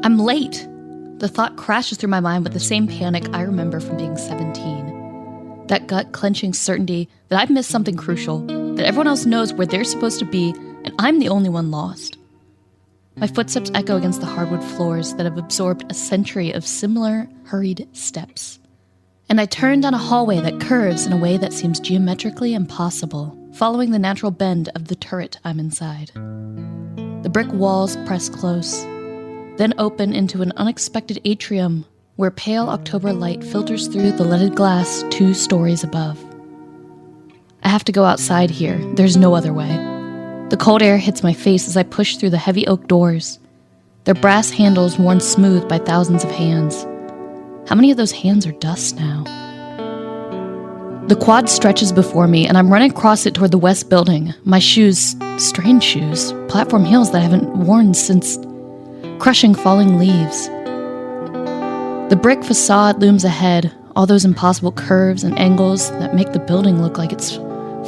I'm late. The thought crashes through my mind with the same panic I remember from being 17. That gut-clenching certainty that I've missed something crucial, that everyone else knows where they're supposed to be, and I'm the only one lost. My footsteps echo against the hardwood floors that have absorbed a century of similar, hurried steps. And I turn down a hallway that curves in a way that seems geometrically impossible, following the natural bend of the turret I'm inside. The brick walls press close, then open into an unexpected atrium where pale October light filters through the leaded glass 2 stories above. I have to go outside here. There's no other way. The cold air hits my face as I push through the heavy oak doors, their brass handles worn smooth by thousands of hands. How many of those hands are dust now? The quad stretches before me, and I'm running across it toward the west building. My shoes, strange shoes, platform heels that I haven't worn since crushing falling leaves. The brick facade looms ahead, all those impossible curves and angles that make the building look like it's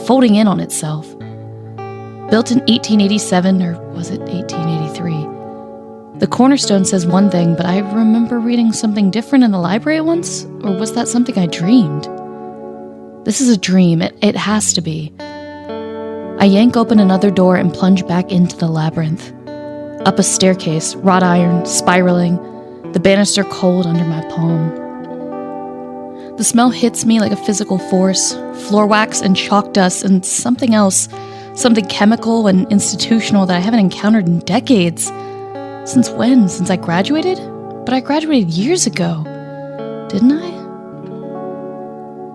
folding in on itself. Built in 1887, or was it 1883? The cornerstone says one thing, but I remember reading something different in the library once, or was that something I dreamed? This is a dream. It has to be. I yank open another door and plunge back into the labyrinth. Up a staircase, wrought iron, spiraling, the banister cold under my palm. The smell hits me like a physical force, floor wax and chalk dust and something else, something chemical and institutional that I haven't encountered in decades. Since when? Since I graduated? But I graduated years ago. Didn't I?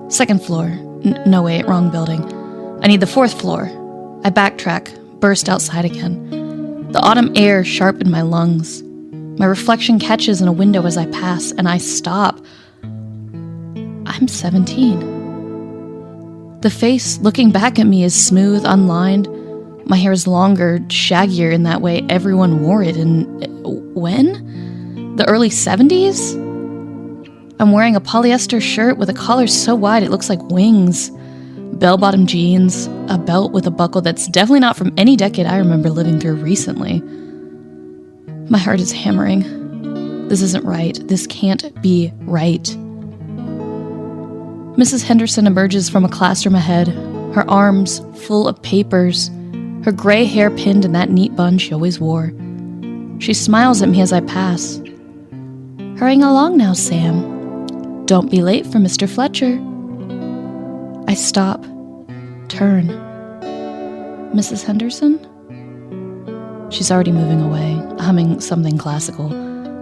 Second floor. No, wait, wrong building. I need the 4th floor. I backtrack, burst outside again. The autumn air sharp in my lungs. My reflection catches in a window as I pass, and I stop. I'm 17. The face looking back at me is smooth, unlined. My hair is longer, shaggier in that way everyone wore it in... when? The early 70s? I'm wearing a polyester shirt with a collar so wide it looks like wings. Bell-bottom jeans, a belt with a buckle that's definitely not from any decade I remember living through recently. My heart is hammering. This isn't right. This can't be right. Mrs. Henderson emerges from a classroom ahead, her arms full of papers, her gray hair pinned in that neat bun she always wore. She smiles at me as I pass. Hurrying along now, Sam. Don't be late for Mr. Fletcher. I stop, turn. Mrs. Henderson? She's already moving away, humming something classical.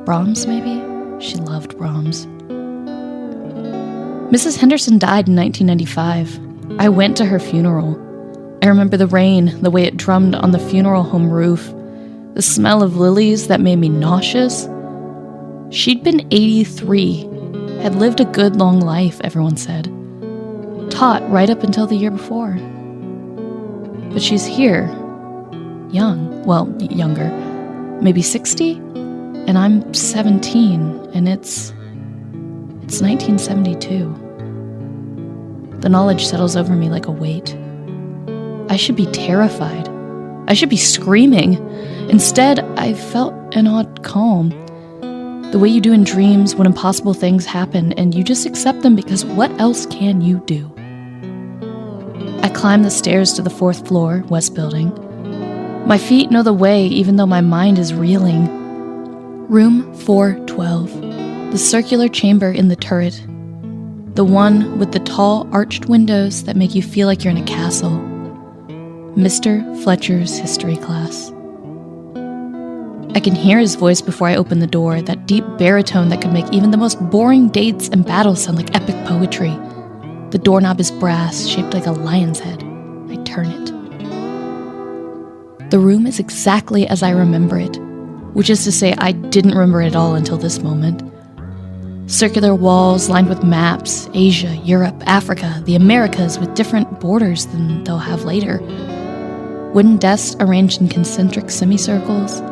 Brahms, maybe? She loved Brahms. Mrs. Henderson died in 1995. I went to her funeral. I remember the rain, the way it drummed on the funeral home roof, the smell of lilies that made me nauseous. She'd been 83, had lived a good long life, everyone said. Taught right up until the year before. But she's here, young, well, younger, maybe 60, and I'm 17, and it's 1972. The knowledge settles over me like a weight. I should be terrified. I should be screaming. Instead, I felt an odd calm. The way you do in dreams when impossible things happen and you just accept them because what else can you do? I climb the stairs to the 4th floor, west building. My feet know the way even though my mind is reeling. Room 412, the circular chamber in the turret. The one with the tall arched windows that make you feel like you're in a castle. Mr. Fletcher's history class. I can hear his voice before I open the door, that deep baritone that could make even the most boring dates and battles sound like epic poetry. The doorknob is brass, shaped like a lion's head. I turn it. The room is exactly as I remember it, which is to say I didn't remember it at all until this moment. Circular walls lined with maps, Asia, Europe, Africa, the Americas with different borders than they'll have later. Wooden desks arranged in concentric semicircles,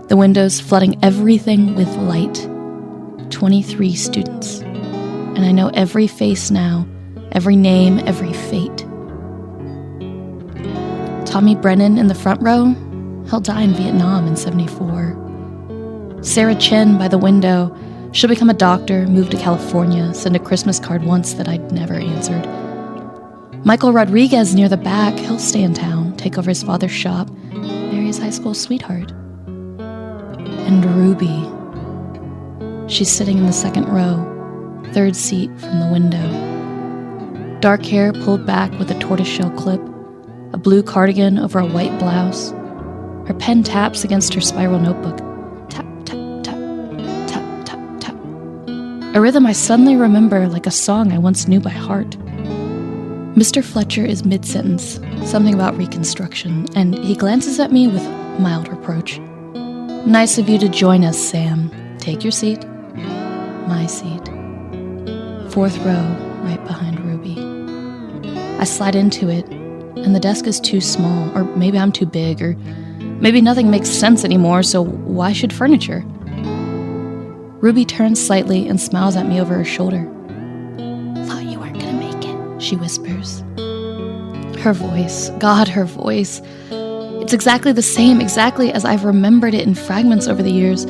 the windows flooding everything with light. 23 students. And I know every face now, every name, every fate. Tommy Brennan in the front row, he'll die in Vietnam in 74. Sarah Chen by the window. She'll become a doctor, move to California, send a Christmas card once that I'd never answered. Michael Rodriguez near the back. He'll stay in town, take over his father's shop, marry his high school sweetheart. And Ruby. She's sitting in the second row, third seat from the window. Dark hair pulled back with a tortoiseshell clip, a blue cardigan over a white blouse. Her pen taps against her spiral notebook. Tap, tap, tap, tap, tap, tap. A rhythm I suddenly remember like a song I once knew by heart. Mr. Fletcher is mid-sentence, something about Reconstruction, and he glances at me with mild reproach. Nice of you to join us, Sam. Take your seat. My seat. Fourth row, right behind Ruby. I slide into it, and the desk is too small, or maybe I'm too big, or maybe nothing makes sense anymore, so why should furniture? Ruby turns slightly and smiles at me over her shoulder. Thought you weren't gonna make it, she whispers. Her voice, God, her voice. It's exactly the same, exactly as I've remembered it in fragments over the years.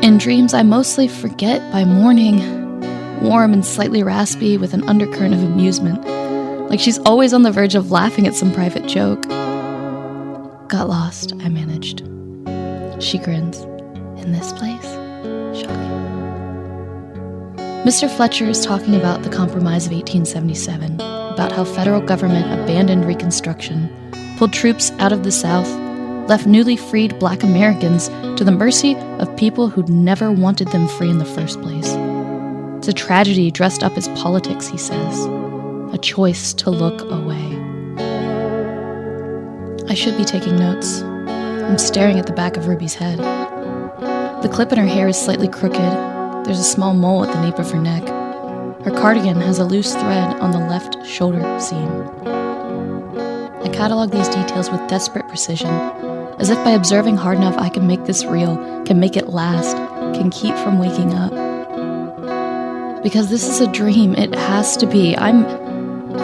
In dreams I mostly forget by morning, warm and slightly raspy with an undercurrent of amusement, like she's always on the verge of laughing at some private joke. Got lost, I managed. She grins. In this place? Shocking. Mr. Fletcher is talking about the Compromise of 1877, about how federal government abandoned Reconstruction, pulled troops out of the South, left newly freed Black Americans to the mercy of people who'd never wanted them free in the first place. It's a tragedy dressed up as politics, he says. A choice to look away. I should be taking notes. I'm staring at the back of Ruby's head. The clip in her hair is slightly crooked. There's a small mole at the nape of her neck. Her cardigan has a loose thread on the left shoulder seam. I catalog these details with desperate precision, as if by observing hard enough I can make this real, can make it last, can keep from waking up. Because this is a dream, it has to be. I'm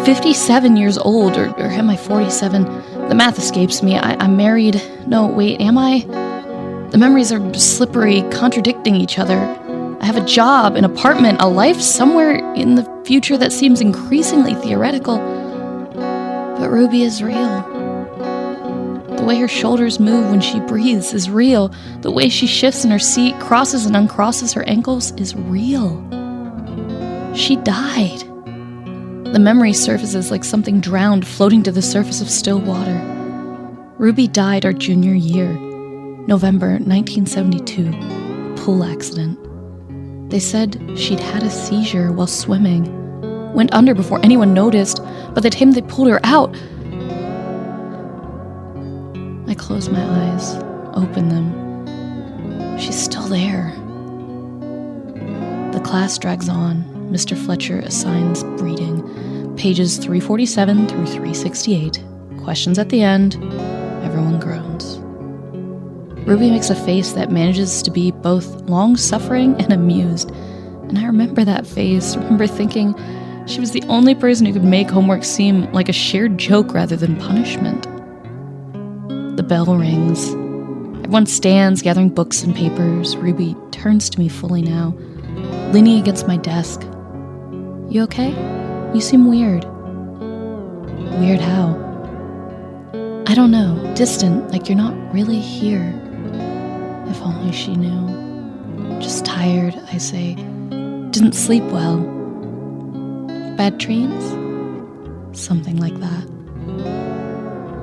57 years old, or am I 47? The math escapes me. I'm married. No, wait, am I? The memories are slippery, contradicting each other. I have a job, an apartment, a life somewhere in the future that seems increasingly theoretical. But Ruby is real. The way her shoulders move when she breathes is real. The way she shifts in her seat, crosses and uncrosses her ankles is real. She died. The memory surfaces like something drowned floating to the surface of still water. Ruby died our junior year, November 1972, pool accident. They said she'd had a seizure while swimming, went under before anyone noticed, but the time they pulled her out. I close my eyes, open them. She's still there. The class drags on. Mr. Fletcher assigns reading, pages 347 through 368. Questions at the end. Everyone groans. Ruby makes a face that manages to be both long-suffering and amused, and I remember that face, remember thinking she was the only person who could make homework seem like a shared joke rather than punishment. The bell rings. Everyone stands, gathering books and papers. Ruby turns to me fully now, leaning against my desk. You okay? You seem weird. Weird how? I don't know. Distant, like you're not really here. If only she knew. Just tired, I say. Didn't sleep well. Bad dreams? Something like that.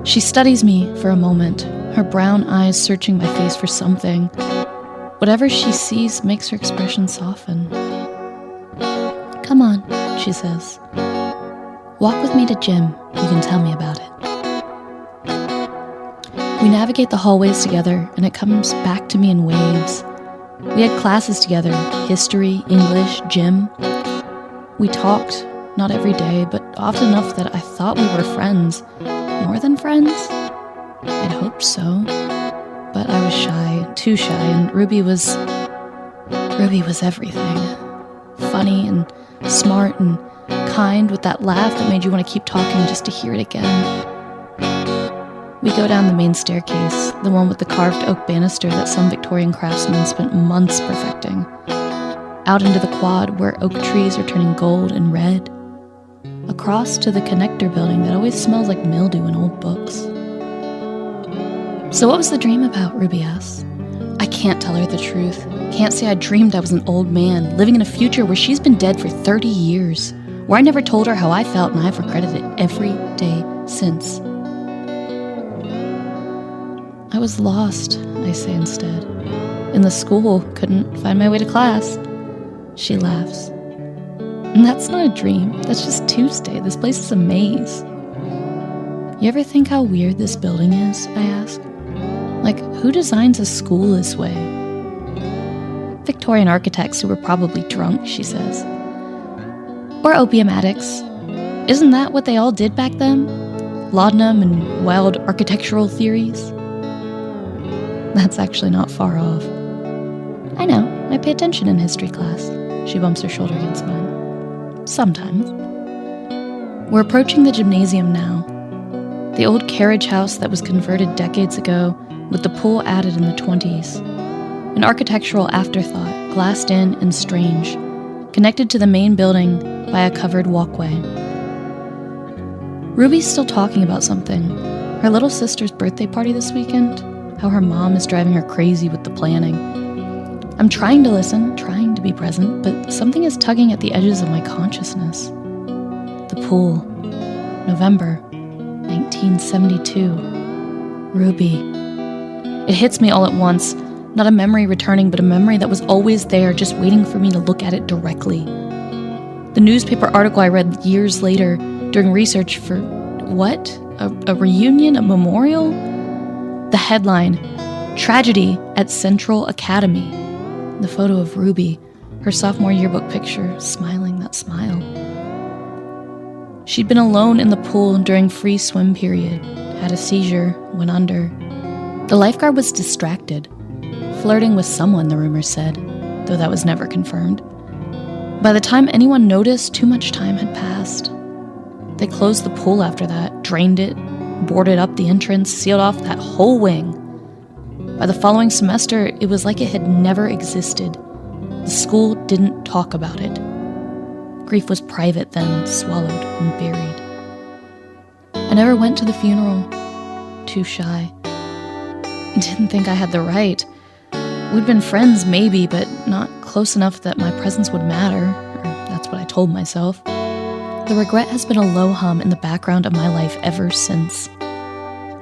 She studies me for a moment, her brown eyes searching my face for something. Whatever she sees makes her expression soften. Come on, she says. Walk with me to gym. You can tell me about it. We navigate the hallways together, and it comes back to me in waves. We had classes together, history, English, gym. We talked, not every day, but often enough that I thought we were friends. More than friends? I'd hoped so. But I was shy, too shy, and Ruby was everything. Funny and smart and kind, with that laugh that made you want to keep talking just to hear it again. We go down the main staircase, the one with the carved oak banister that some Victorian craftsmen spent months perfecting, out into the quad where oak trees are turning gold and red, across to the connector building that always smells like mildew and old books. So what was the dream about, Ruby asks. I can't tell her the truth. Can't say I dreamed I was an old man, living in a future where she's been dead for 30 years, where I never told her how I felt and I've regretted it every day since. I was lost, I say instead. In the school, couldn't find my way to class. She laughs. And that's not a dream, that's just Tuesday. This place is a maze. You ever think how weird this building is, I ask? Like, who designs a school this way? Victorian architects who were probably drunk, she says. Or opium addicts. Isn't that what they all did back then? Laudanum and wild architectural theories? That's actually not far off. I know, I pay attention in history class. She bumps her shoulder against mine. Sometimes. We're approaching the gymnasium now. The old carriage house that was converted decades ago, with the pool added in the 20s. An architectural afterthought, glassed in and strange, connected to the main building by a covered walkway. Ruby's still talking about something. Her little sister's birthday party this weekend, how her mom is driving her crazy with the planning. I'm trying to listen, trying to be present, but something is tugging at the edges of my consciousness. The pool. November 1972. Ruby. It hits me all at once, not a memory returning, but a memory that was always there, just waiting for me to look at it directly. The newspaper article I read years later during research for, what? A reunion? A memorial? The headline, Tragedy at Central Academy. The photo of Ruby, her sophomore yearbook picture, smiling that smile. She'd been alone in the pool during free swim period, had a seizure, went under. The lifeguard was distracted, flirting with someone, the rumor said, though that was never confirmed. By the time anyone noticed, too much time had passed. They closed the pool after that, drained it, boarded up the entrance, sealed off that whole wing. By the following semester, it was like it had never existed. The school didn't talk about it. Grief was private then, swallowed and buried. I never went to the funeral. Too shy. Didn't think I had the right. We'd been friends, maybe, but not close enough that my presence would matter, or that's what I told myself. The regret has been a low hum in the background of my life ever since.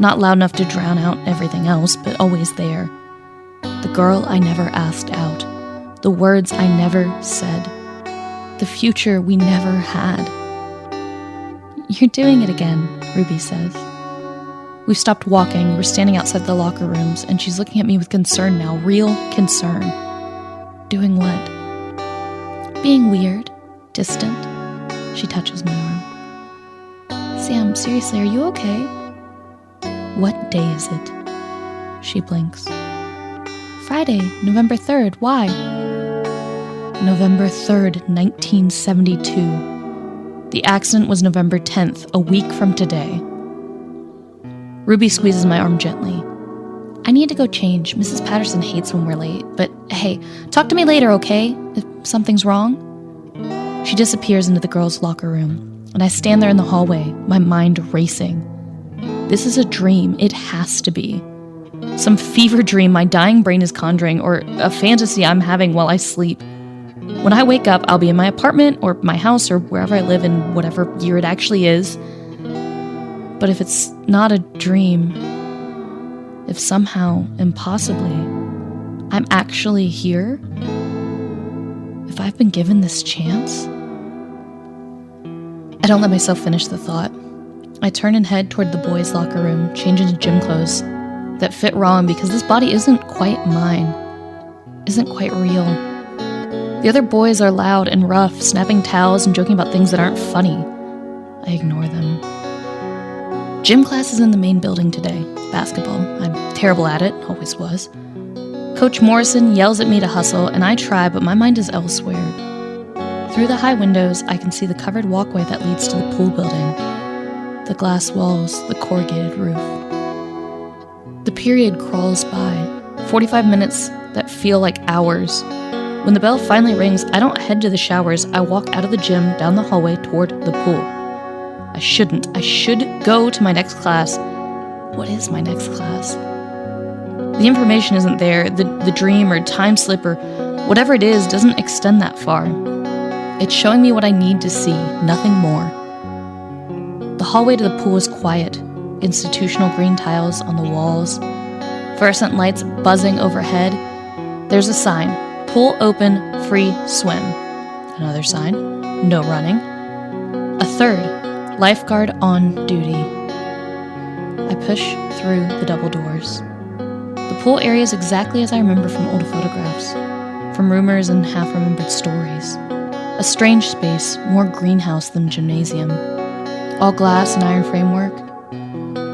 Not loud enough to drown out everything else, but always there. The girl I never asked out. The words I never said. The future we never had. You're doing it again, Ruby says. We've stopped walking, we're standing outside the locker rooms, and she's looking at me with concern now, real concern. Doing what? Being weird, distant. She touches my arm. Sam, seriously, are you okay? What day is it? She blinks. Friday, November 3rd. Why? November 3rd, 1972. The accident was November 10th, a week from today. Ruby squeezes my arm gently. I need to go change. Mrs. Patterson hates when we're late. But hey, talk to me later, okay? If something's wrong. She disappears into the girls' locker room, and I stand there in the hallway, my mind racing. This is a dream. It has to be. Some fever dream my dying brain is conjuring, or a fantasy I'm having while I sleep. When I wake up, I'll be in my apartment, or my house, or wherever I live in whatever year it actually is. But if it's not a dream, if somehow, impossibly, I'm actually here, if I've been given this chance, I don't let myself finish the thought. I turn and head toward the boys' locker room, change into gym clothes that fit wrong because this body isn't quite mine, isn't quite real. The other boys are loud and rough, snapping towels and joking about things that aren't funny. I ignore them. Gym class is in the main building today, basketball. I'm terrible at it, always was. Coach Morrison yells at me to hustle, and I try, but my mind is elsewhere. Through the high windows, I can see the covered walkway that leads to the pool building. The glass walls, the corrugated roof. period crawls by, 45 minutes that feel like hours. When the bell finally rings, I don't head to the showers. I walk out of the gym, down the hallway, toward the pool. I shouldn't. I should go to my next class. What is my next class? The information isn't there. The dream or time slip or whatever it is doesn't extend that far. It's showing me what I need to see, nothing more. The hallway to the pool is quiet. Institutional green tiles on the walls. Fluorescent lights buzzing overhead. There's a sign. Pool open, free swim. Another sign. No running. A third. Lifeguard on duty. I push through the double doors. The pool area is exactly as I remember from old photographs, from rumors and half-remembered stories. A strange space, more greenhouse than gymnasium. All glass and iron framework.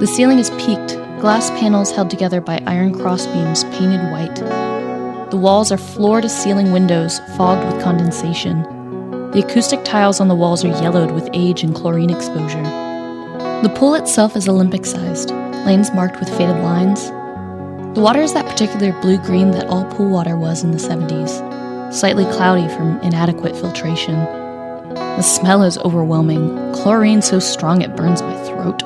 The ceiling is peaked, glass panels held together by iron crossbeams painted white. The walls are floor-to-ceiling windows fogged with condensation. The acoustic tiles on the walls are yellowed with age and chlorine exposure. The pool itself is Olympic-sized, lanes marked with faded lines. The water is that particular blue-green that all pool water was in the 70s, slightly cloudy from inadequate filtration. The smell is overwhelming, chlorine so strong it burns my throat.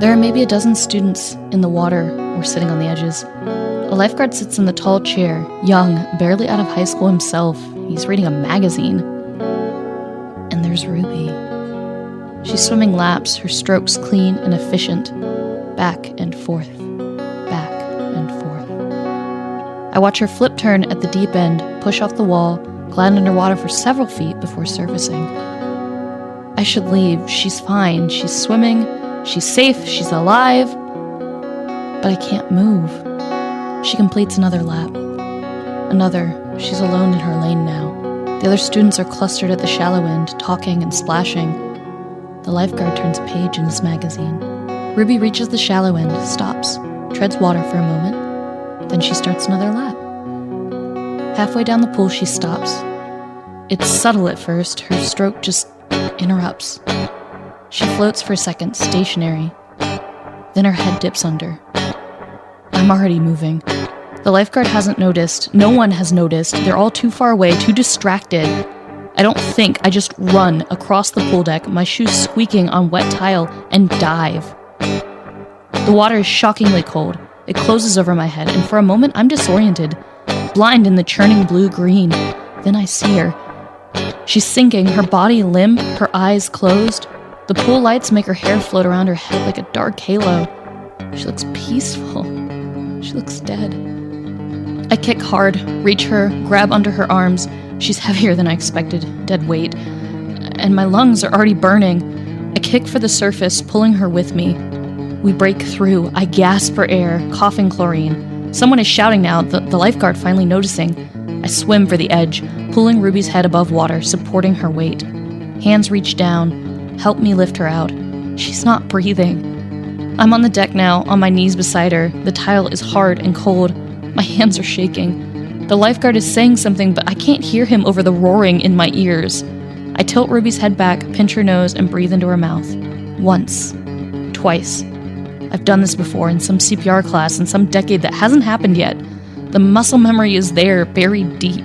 There are maybe a dozen students in the water or sitting on the edges. A lifeguard sits in the tall chair, young, barely out of high school himself. He's reading a magazine. And there's Ruby. She's swimming laps, her strokes clean and efficient. Back and forth, back and forth. I watch her flip turn at the deep end, push off the wall, glide underwater for several feet before surfacing. I should leave. She's fine. She's swimming. She's safe. She's alive. But I can't move. She completes another lap. Another. She's alone in her lane now. The other students are clustered at the shallow end, talking and splashing. The lifeguard turns a page in his magazine. Ruby reaches the shallow end, stops, treads water for a moment. Then she starts another lap. Halfway down the pool, she stops. It's subtle at first. Her stroke just interrupts. She floats for a second, stationary. Then her head dips under. I'm already moving. The lifeguard hasn't noticed. No one has noticed. They're all too far away, too distracted. I don't think. I just run across the pool deck, my shoes squeaking on wet tile, and dive. The water is shockingly cold. It closes over my head, and for a moment I'm disoriented, blind in the churning blue-green. Then I see her. She's sinking, her body limp, her eyes closed. The pool lights make her hair float around her head like a dark halo. She looks peaceful. She looks dead. I kick hard, reach her, grab under her arms. She's heavier than I expected, dead weight. And my lungs are already burning. I kick for the surface, pulling her with me. We break through. I gasp for air, coughing chlorine. Someone is shouting now, the lifeguard finally noticing. I swim for the edge, pulling Ruby's head above water, supporting her weight. Hands reach down, help me lift her out. She's not breathing. I'm on the deck now, on my knees beside her. The tile is hard and cold. My hands are shaking. The lifeguard is saying something, but I can't hear him over the roaring in my ears. I tilt Ruby's head back, pinch her nose, and breathe into her mouth. Once. Twice. I've done this before in some CPR class in some decade that hasn't happened yet. The muscle memory is there, buried deep.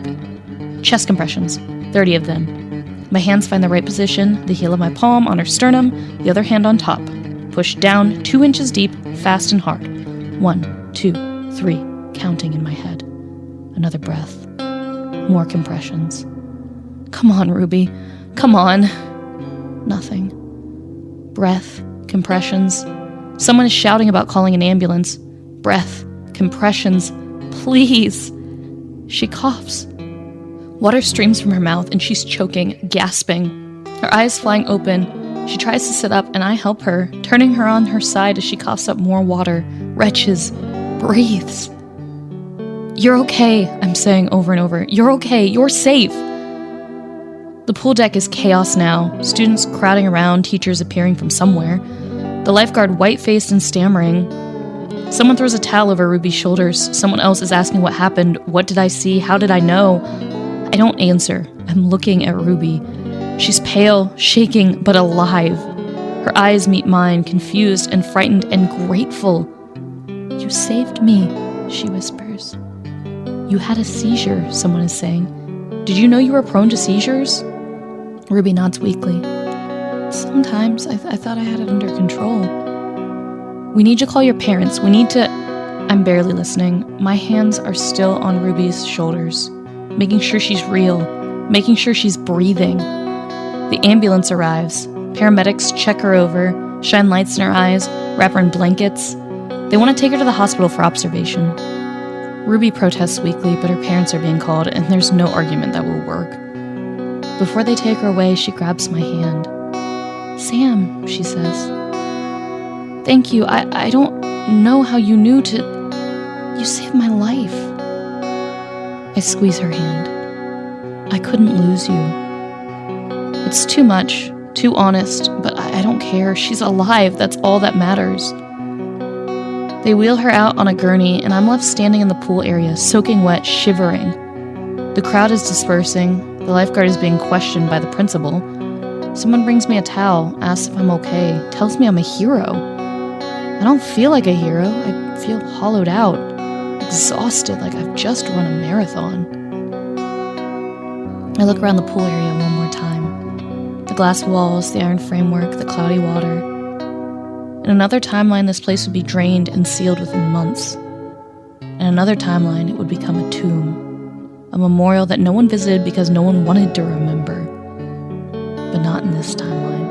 Chest compressions. 30 of them. My hands find the right position, the heel of my palm on her sternum, the other hand on top. Push down 2 inches deep, fast and hard. 1, 2, 3, counting in my head. Another breath. More compressions. Come on, Ruby. Come on. Nothing. Breath. Compressions. Someone is shouting about calling an ambulance. Breath. Compressions. Please. She coughs. Water streams from her mouth and she's choking, gasping. Her eyes flying open. She tries to sit up and I help her, turning her on her side as she coughs up more water, retches, breathes. You're okay, I'm saying over and over. You're okay, you're safe. The pool deck is chaos now, students crowding around, teachers appearing from somewhere. The lifeguard white-faced and stammering. Someone throws a towel over Ruby's shoulders. Someone else is asking what happened. What did I see? How did I know? I don't answer. I'm looking at Ruby. She's pale, shaking, but alive. Her eyes meet mine, confused and frightened and grateful. "You saved me," she whispers. "You had a seizure," someone is saying. "Did you know you were prone to seizures?" Ruby nods weakly. "Sometimes I thought I had it under control." "We need to call your parents. We need to..." I'm barely listening. My hands are still on Ruby's shoulders, making sure she's real, making sure she's breathing. The ambulance arrives. Paramedics check her over, shine lights in her eyes, wrap her in blankets. They want to take her to the hospital for observation. Ruby protests weakly, but her parents are being called, and there's no argument that will work. Before they take her away, she grabs my hand. "Sam," she says. "Thank you. I don't know how you knew to... You saved my life." I squeeze her hand. "I couldn't lose you." It's too much, too honest, but I don't care. She's alive. That's all that matters. They wheel her out on a gurney, and I'm left standing in the pool area, soaking wet, shivering. The crowd is dispersing. The lifeguard is being questioned by the principal. Someone brings me a towel, asks if I'm okay, tells me I'm a hero. I don't feel like a hero. I feel hollowed out, exhausted, like I've just run a marathon. I look around the pool area one more time. The glass walls, the iron framework, the cloudy water. In another timeline, this place would be drained and sealed within months. In another timeline, it would become a tomb. A memorial that no one visited because no one wanted to remember. But not in this timeline.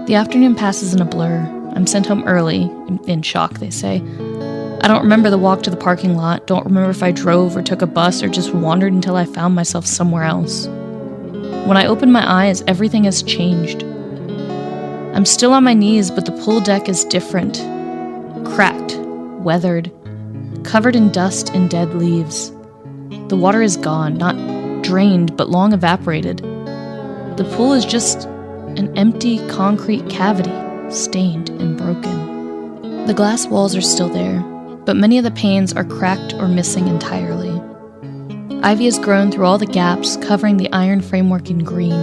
The afternoon passes in a blur. I'm sent home early, in shock, they say. I don't remember the walk to the parking lot, don't remember if I drove or took a bus or just wandered until I found myself somewhere else. When I open my eyes, everything has changed. I'm still on my knees, but the pool deck is different. Cracked, weathered, covered in dust and dead leaves. The water is gone, not drained, but long evaporated. The pool is just an empty concrete cavity, stained and broken. The glass walls are still there, but many of the panes are cracked or missing entirely. Ivy has grown through all the gaps, covering the iron framework in green.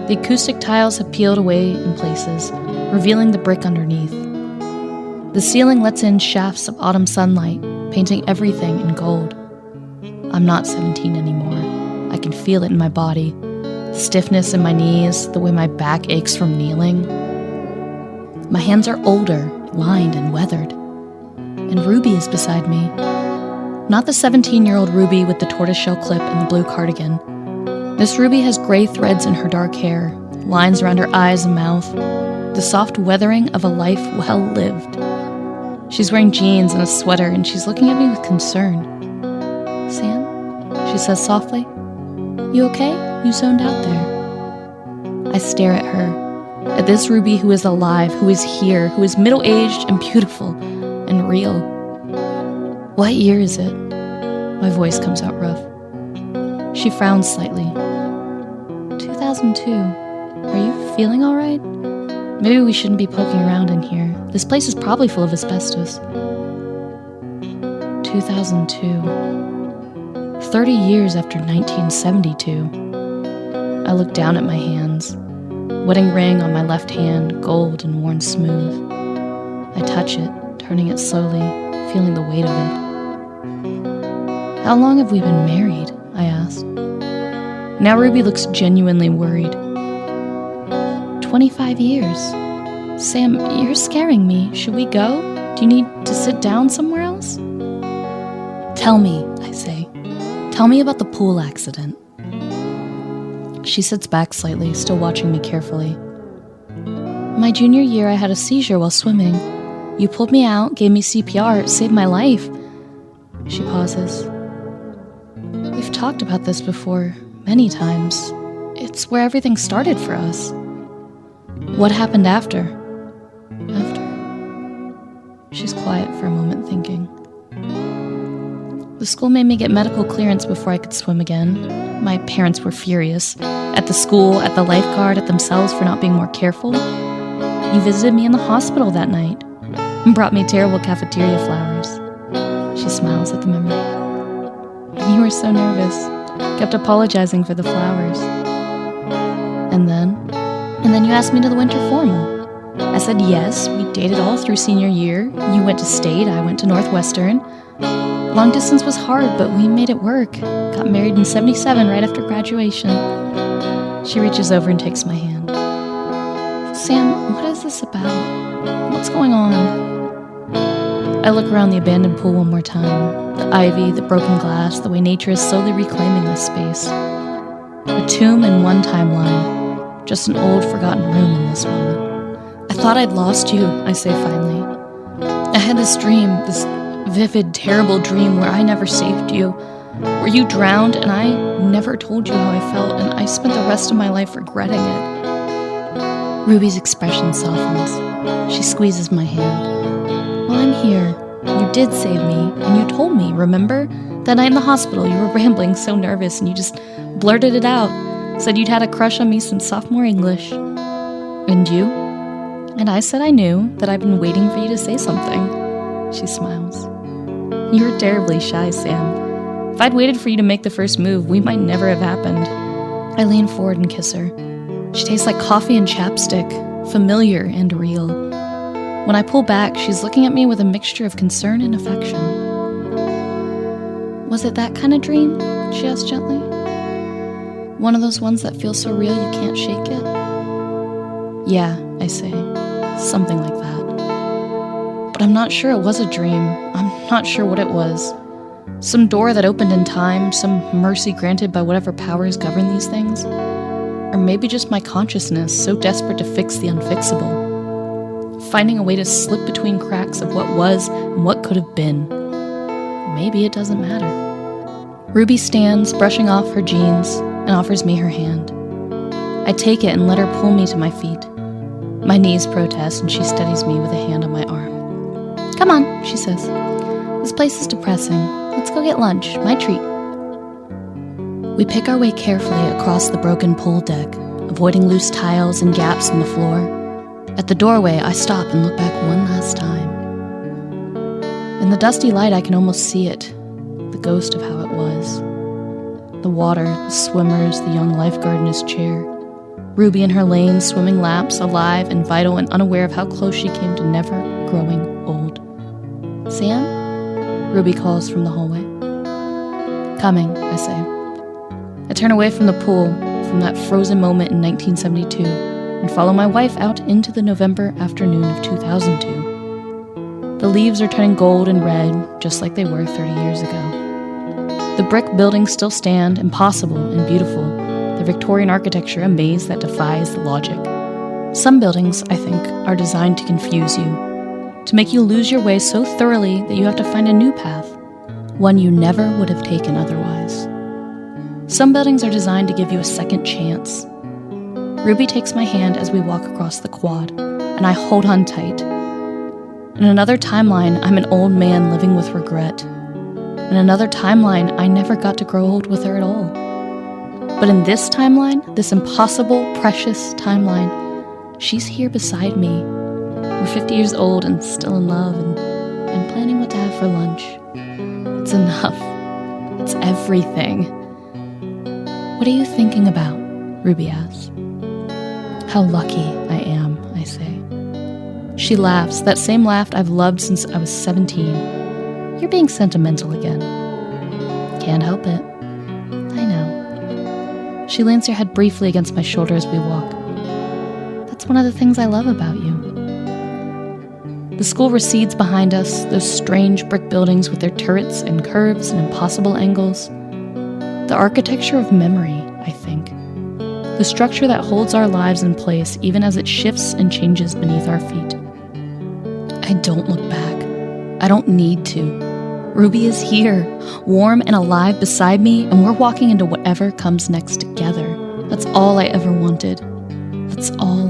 The acoustic tiles have peeled away in places, revealing the brick underneath. The ceiling lets in shafts of autumn sunlight, painting everything in gold. I'm not 17 anymore. I can feel it in my body. The stiffness in my knees, the way my back aches from kneeling. My hands are older, lined and weathered. And Ruby is beside me. Not the 17-year-old Ruby with the tortoiseshell clip and the blue cardigan. This Ruby has gray threads in her dark hair, lines around her eyes and mouth, the soft weathering of a life well lived. She's wearing jeans and a sweater, and she's looking at me with concern. "Sam?" she says softly. "You okay? You zoned out there." I stare at her, at this Ruby who is alive, who is here, who is middle-aged and beautiful and real. "What year is it?" My voice comes out rough. She frowns slightly. 2002. Are you feeling all right? Maybe we shouldn't be poking around in here. This place is probably full of asbestos. 2002. 30 years after 1972. I look down at my hands. Wedding ring on my left hand, gold and worn smooth. I touch it, turning it slowly, feeling the weight of it. "How long have we been married?" I asked. Now Ruby looks genuinely worried. 25 years. "Sam, you're scaring me. Should we go? Do you need to sit down somewhere else?" "Tell me," I say. "Tell me about the pool accident." She sits back slightly, still watching me carefully. "My junior year, I had a seizure while swimming. You pulled me out, gave me CPR, it saved my life." She pauses. "We've talked about this before, many times. It's where everything started for us." "What happened after?" "After?" She's quiet for a moment, thinking. "The school made me get medical clearance before I could swim again. My parents were furious. At the school, at the lifeguard, at themselves for not being more careful. You visited me in the hospital that night and brought me terrible cafeteria flowers." She smiles at the memory. "You were so nervous, kept apologizing for the flowers. And And then you asked me to the winter formal. I said yes, we dated all through senior year. You went to state, I went to Northwestern. Long distance was hard, but we made it work. Got married in 77 right after graduation. She reaches over and takes my hand. Sam, what is this about? What's going on? I look around the abandoned pool one more time. The ivy, the broken glass, the way nature is slowly reclaiming this space. A tomb in one timeline, just an old forgotten room in this one. I thought I'd lost you, I say finally. I had this dream, this vivid, terrible dream where I never saved you, where you drowned and I never told you how I felt, and I spent the rest of my life regretting it. Ruby's expression softens. She squeezes my hand. Well, I'm here. You did save me, and you told me, remember? That night in the hospital, you were rambling, so nervous, and you just blurted it out. Said you'd had a crush on me since sophomore English. And you? And I said I knew, that I'd been waiting for you to say something. She smiles. You were terribly shy, Sam. If I'd waited for you to make the first move, we might never have happened. I lean forward and kiss her. She tastes like coffee and chapstick, familiar and real. When I pull back, she's looking at me with a mixture of concern and affection. Was it that kind of dream? She asked gently. One of those ones that feel so real you can't shake it? Yeah, I say. Something like that. But I'm not sure it was a dream. I'm not sure what it was. Some door that opened in time, some mercy granted by whatever powers govern these things. Or maybe just my consciousness, so desperate to fix the unfixable. Finding a way to slip between cracks of what was and what could have been. Maybe it doesn't matter. Ruby stands, brushing off her jeans, and offers me her hand. I take it and let her pull me to my feet. My knees protest, and she steadies me with a hand on my arm. Come on, she says. This place is depressing. Let's go get lunch, my treat. We pick our way carefully across the broken pool deck, avoiding loose tiles and gaps in the floor. At the doorway, I stop and look back one last time. In the dusty light, I can almost see it, the ghost of how it was. The water, the swimmers, the young lifeguard in his chair. Ruby in her lane, swimming laps, alive and vital and unaware of how close she came to never growing old. Sam? Ruby calls from the hallway. Coming, I say. I turn away from the pool, from that frozen moment in 1972, and follow my wife out into the November afternoon of 2002. The leaves are turning gold and red, just like they were 30 years ago. The brick buildings still stand, impossible and beautiful, their Victorian architecture a maze that defies the logic. Some buildings, I think, are designed to confuse you, to make you lose your way so thoroughly that you have to find a new path, one you never would have taken otherwise. Some buildings are designed to give you a second chance. Ruby takes my hand as we walk across the quad, and I hold on tight. In another timeline, I'm an old man living with regret. In another timeline, I never got to grow old with her at all. But in this timeline, this impossible, precious timeline, she's here beside me. We're 50 years old and still in love and planning what to have for lunch. It's enough. It's everything. What are you thinking about? Ruby asks. How lucky I am, I say. She laughs, that same laugh I've loved since I was 17. You're being sentimental again. Can't help it. I know. She leans her head briefly against my shoulder as we walk. That's one of the things I love about you. The school recedes behind us, those strange brick buildings with their turrets and curves and impossible angles. The architecture of memory, I think. The structure that holds our lives in place even as it shifts and changes beneath our feet. I don't look back. I don't need to. Ruby is here, warm and alive beside me, and we're walking into whatever comes next together. That's all I ever wanted. That's all